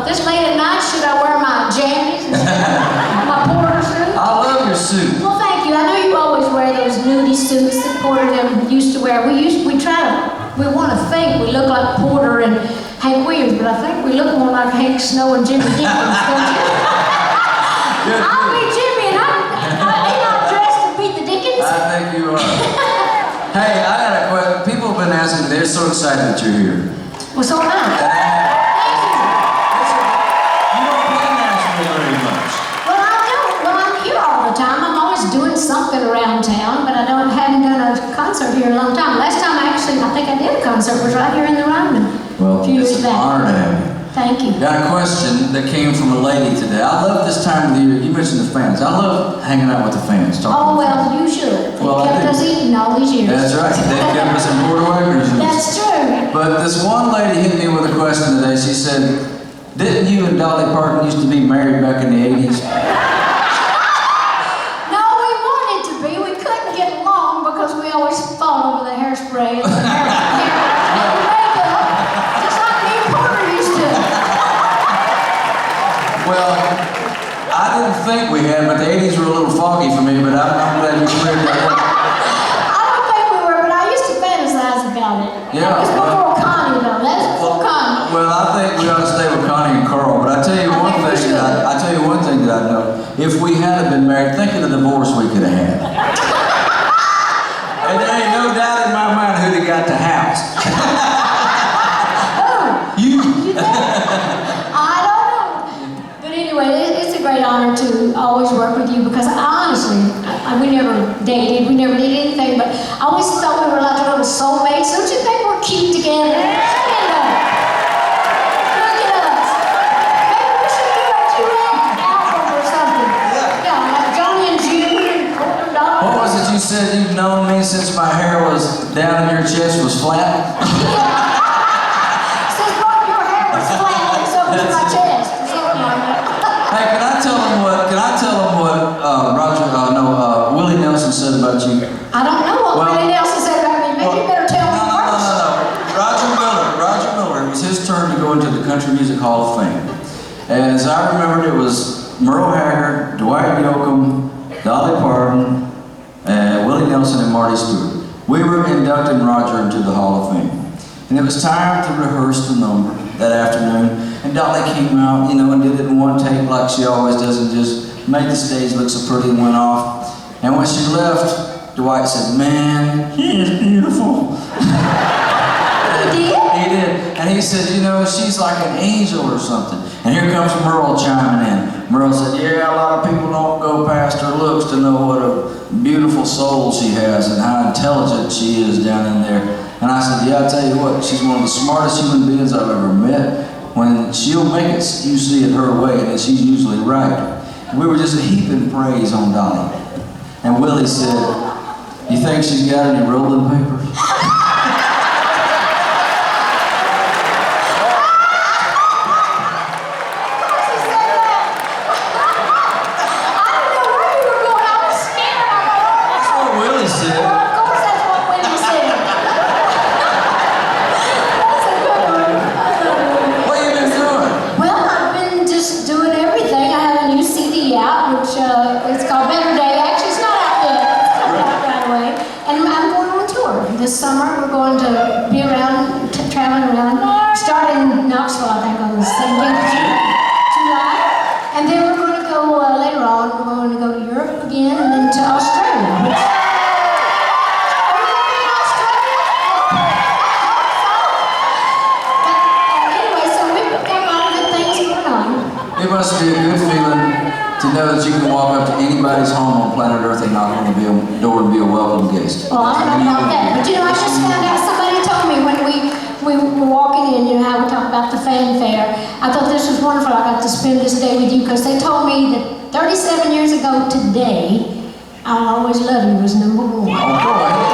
this late at night, should I wear my jammies and my Porter suit? I love your suit. Well, thank you. I know you always wear those nudie suits that Porter them used to wear. We want to think we look like Porter and Hank Williams, but I think we look more like Hank Snow and Jimmy Dickens, don't you? I'll be Jimmy, and ain't I dressed to beat the Dickens? I think you are. Hey, I got a question. People have been asking, they're so excited that you're here. Well, so am I. You don't play Nashville very much. Well, I don't. Well, I'm here all the time. I'm always doing something around town, but I haven't done a concert here in a long time. Last time I think I did a concert was right here in the Ryman. Well, it's an honor to have you. Thank you. Got a question that came from a lady today. I love this time of the year. You mentioned the fans. I love hanging out with the fans. Oh, well, you should. They kept us eating all these years. That's right. They kept us in Port Wagner's. That's true. But this one lady hit me with a question today. She said, didn't you and Dolly Parton used to be married back in the 80s? No, we wanted to be. We couldn't get along because we always fought over the hairspray and the makeup. Just like me and Porter used to. Well, I didn't think we had, but the 80s were a little foggy for me, but I'm glad you cleared that up. I don't think we were, but I used to fantasize about it. Yeah. That was before Connie, though. That's before Connie. Well, I think we ought to stay with Connie and Carl, but I tell you one thing that I know. If we hadn't been married, think of the divorce we could have had. And there ain't no doubt in my mind who'd have got the house. You. I don't know. But anyway, it's a great honor to always work with you because honestly, we never dated, we never did anything, but I always thought we were like little soulmates. Don't you think we're cute together? Look at us. Maybe we should do a duet album or something. Yeah, like Johnny and June and Porter Dolly. What was it you said you've known me since my hair was down in your chest was flat? Since both your hair was flat, so was my chest. Or something like that. Hey, can I tell them what Willie Nelson said about you? I don't know what Willie Nelson said about me. Maybe you better tell me first. No. Roger Miller, it was his turn to go into the Country Music Hall of Fame. And as I remembered, it was Merle Haggard, Dwight Yoakam, Dolly Parton, Willie Nelson, and Marty Stuart. We were inducting Roger into the Hall of Fame. And it was time to rehearse the number that afternoon. And Dolly came out, and did it in one take like she always does and just made the stage look so pretty and went off. And when she left, Dwight said, man, he is beautiful. He did? He did. And he said, she's like an angel or something. And here comes Merle chiming in. Merle said, yeah, a lot of people don't go past her looks to know what a beautiful soul she has and how intelligent she is down in there. And I said, yeah, I tell you what, she's one of the smartest human beings I've ever met. When she'll make it, you see it her way, and she's usually right. We were just heaping praise on Dolly. And Willie said, you think she's got any rolling papers? This summer, we're going to be around, traveling around, starting in Nashville, I think, on the 17th of July. And then we're going to go, later on, we're going to go to Europe again and then to Australia. Are you going to be in Australia? But anyway, so we've got a lot of good things going on. It must be a good feeling to know that you can walk up to anybody's home on planet Earth and knock on the door and be a welcome guest. Well, I don't know about that, but I just found out, somebody told me when we were walking in, how we talk about the fanfare. I thought this was wonderful. I got to spend this day with you because they told me that 37 years ago today, I'll Always Love You was #1. Oh, boy.